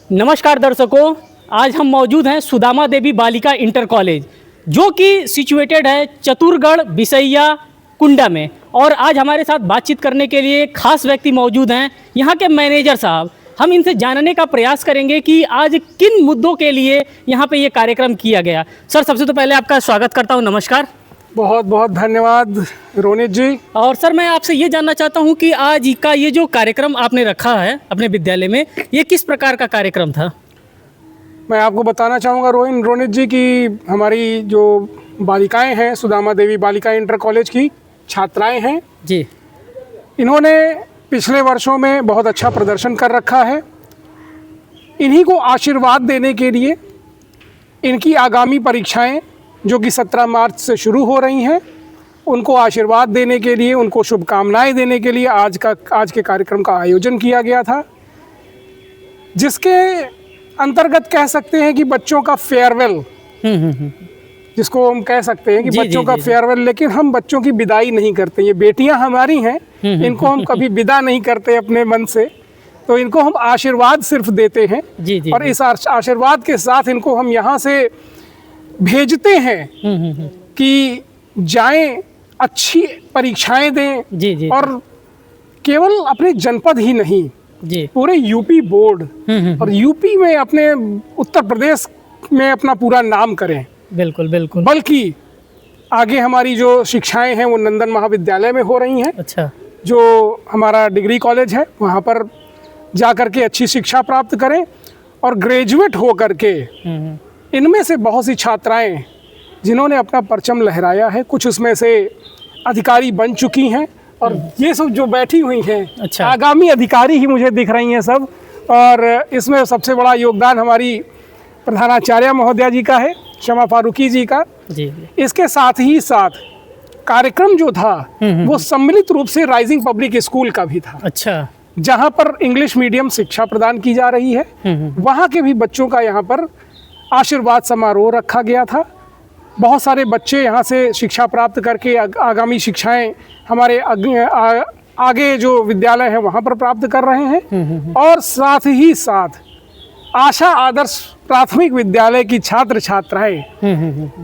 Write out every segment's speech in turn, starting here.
नमस्कार दर्शकों, आज हम मौजूद हैं सुदामा देवी बालिका इंटर कॉलेज जो कि सिचुएटेड है चतुरगढ़ बिसैया कुंडा में। और आज हमारे साथ बातचीत करने के लिए खास व्यक्ति मौजूद हैं, यहाँ के मैनेजर साहब। हम इनसे जानने का प्रयास करेंगे कि आज किन मुद्दों के लिए यहाँ पे ये कार्यक्रम किया गया। सर, सबसे तो पहले आपका स्वागत करता हूँ, नमस्कार। बहुत बहुत धन्यवाद रोनित जी। और सर, मैं आपसे ये जानना चाहता हूँ कि आज का ये जो कार्यक्रम आपने रखा है अपने विद्यालय में, ये किस प्रकार का कार्यक्रम था? मैं आपको बताना चाहूँगा रोनित जी कि हमारी जो बालिकाएं हैं, सुदामा देवी बालिका इंटर कॉलेज की छात्राएं हैं जी, इन्होंने पिछले वर्षों में बहुत अच्छा प्रदर्शन कर रखा है। इन्हीं को आशीर्वाद देने के लिए इनकी आगामी परीक्षाएं जो कि 17 मार्च से शुरू हो रही हैं, उनको आशीर्वाद देने के लिए, उनको शुभकामनाएं देने के लिए आज के कार्यक्रम का आयोजन किया गया था, जिसके अंतर्गत कह सकते हैं कि बच्चों का फेयरवेल, जिसको हम कह सकते हैं कि बच्चों का फेयरवेल। लेकिन हम बच्चों की विदाई नहीं करते, ये बेटियां हमारी हैं, इनको हम कभी विदा नहीं करते अपने मन से, तो इनको हम आशीर्वाद सिर्फ देते हैं। जी, और इस आशीर्वाद के साथ इनको हम यहाँ से भेजते हैं कि जाएं, अच्छी परीक्षाएं दें। जी, और केवल अपने जनपद ही नहीं, जी, पूरे यूपी बोर्ड और यूपी में, अपने उत्तर प्रदेश में अपना पूरा नाम करें। बिल्कुल बिल्कुल। बल्कि आगे हमारी जो शिक्षाएं हैं वो नंदन महाविद्यालय में हो रही हैं। अच्छा, जो हमारा डिग्री कॉलेज है, वहाँ पर जा कर के अच्छी शिक्षा प्राप्त करें और ग्रेजुएट हो करके इनमें से बहुत सी छात्राएं जिन्होंने अपना परचम लहराया है, कुछ उसमें से अधिकारी बन चुकी हैं। और ये सब जो बैठी हुई हैं, अच्छा, आगामी अधिकारी ही मुझे दिख रही हैं सब। और इसमें सबसे बड़ा योगदान हमारी प्रधानाचार्य महोदया जी का है, शमा फारूकी जी का। जी, इसके साथ ही साथ कार्यक्रम जो था वो सम्मिलित रूप से राइजिंग पब्लिक स्कूल का भी था। अच्छा, जहाँ पर इंग्लिश मीडियम शिक्षा प्रदान की जा रही है, वहाँ के भी बच्चों का यहाँ पर आशीर्वाद समारोह रखा गया था। बहुत सारे बच्चे यहाँ से शिक्षा प्राप्त करके आगामी शिक्षाएं हमारे आगे जो विद्यालय है वहाँ पर प्राप्त कर रहे हैं। और साथ ही साथ आशा आदर्श प्राथमिक विद्यालय की छात्र छात्राएं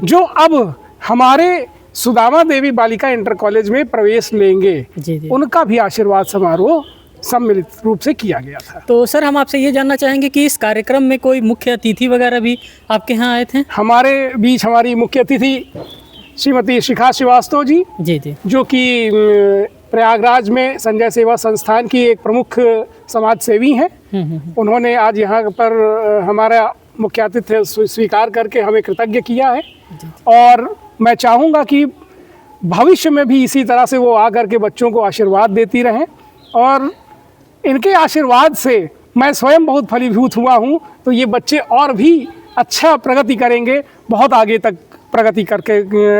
जो अब हमारे सुदामा देवी बालिका इंटर कॉलेज में प्रवेश लेंगे, जी, उनका भी आशीर्वाद समारोह सम्मिलित रूप से किया गया था। तो सर, हम आपसे ये जानना चाहेंगे कि इस कार्यक्रम में कोई मुख्य अतिथि वगैरह भी आपके यहाँ आए थे? हमारे बीच हमारी मुख्य अतिथि श्रीमती शिखा श्रीवास्तव जी, जी, जो कि प्रयागराज में संजय सेवा संस्थान की एक प्रमुख समाज सेवी हैं। उन्होंने आज यहाँ पर हमारा मुख्य आतिथ्य स्वीकार करके हमें कृतज्ञ किया है। और मैं चाहूँगा कि भविष्य में भी इसी तरह से वो आकर के बच्चों को आशीर्वाद देती रहें। और इनके आशीर्वाद से मैं स्वयं बहुत फलीभूत हुआ हूँ, तो ये बच्चे और भी अच्छा प्रगति करेंगे, बहुत आगे तक प्रगति करके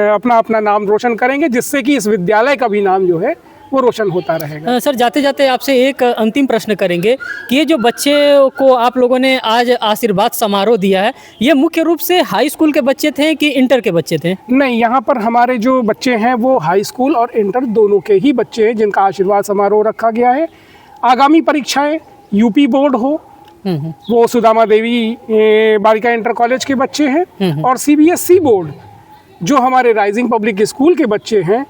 अपना नाम रोशन करेंगे, जिससे कि इस विद्यालय का भी नाम जो है वो रोशन होता रहेगा। सर, जाते जाते आपसे एक अंतिम प्रश्न करेंगे कि ये जो बच्चे को आप लोगों ने आज आशीर्वाद समारोह दिया है, ये मुख्य रूप से हाई स्कूल के बच्चे थे कि इंटर के बच्चे थे? नहीं, यहाँ पर हमारे जो बच्चे हैं वो हाई स्कूल और इंटर दोनों के ही बच्चे हैं जिनका आशीर्वाद समारोह रखा गया है। आगामी परीक्षाएं यूपी बोर्ड हो, वो सुदामा देवी बालिका इंटर कॉलेज के बच्चे हैं। और CBSE बोर्ड जो हमारे राइजिंग पब्लिक स्कूल के बच्चे हैं,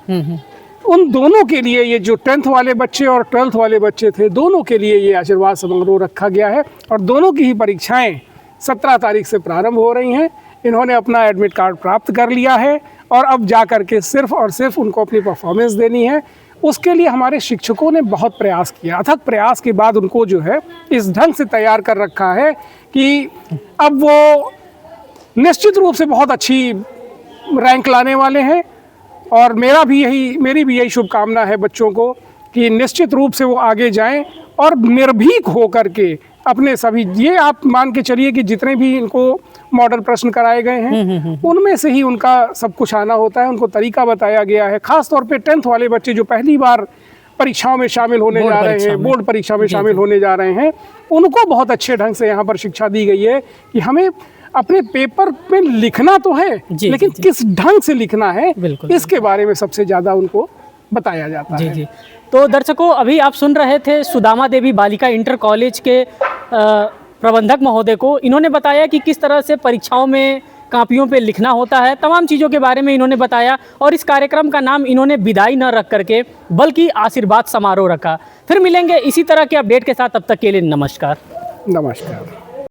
उन दोनों के लिए, ये जो 10th वाले बच्चे और 12th वाले बच्चे थे, दोनों के लिए ये आशीर्वाद समारोह रखा गया है। और दोनों की ही परीक्षाएं 17 तारीख से प्रारंभ हो रही हैं। इन्होंने अपना एडमिट कार्ड प्राप्त कर लिया है और अब जा कर के सिर्फ और सिर्फ उनको अपनी परफॉर्मेंस देनी है। उसके लिए हमारे शिक्षकों ने बहुत प्रयास किया, अथक प्रयास के बाद उनको जो है इस ढंग से तैयार कर रखा है कि अब वो निश्चित रूप से बहुत अच्छी रैंक लाने वाले हैं। और मेरी भी यही शुभकामना है बच्चों को कि निश्चित रूप से वो आगे जाएं और निर्भीक हो करके अपने सभी, ये आप मान के चलिए कि जितने भी इनको मॉडल प्रश्न कराए गए हैं उनमें से ही उनका सब कुछ आना होता है। उनको तरीका बताया गया है। खास तौर पे 10th वाले बच्चे जो पहली बार परीक्षाओं में शामिल होने जा रहे हैं, बोर्ड परीक्षा में शामिल होने जा रहे हैं, उनको बहुत अच्छे ढंग से यहाँ पर शिक्षा दी गई है कि हमें अपने पेपर में लिखना तो है, लेकिन किस ढंग से लिखना है, इसके बारे में सबसे ज़्यादा उनको बताया जाता है। तो दर्शकों, अभी आप सुन रहे थे सुदामा देवी बालिका इंटर कॉलेज के प्रबंधक महोदय को। इन्होंने बताया कि किस तरह से परीक्षाओं में कापियों पे लिखना होता है, तमाम चीज़ों के बारे में इन्होंने बताया। और इस कार्यक्रम का नाम इन्होंने विदाई न रख करके बल्कि आशीर्वाद समारोह रखा। फिर मिलेंगे इसी तरह के अपडेट के साथ, तब तक के लिए नमस्कार। नमस्कार।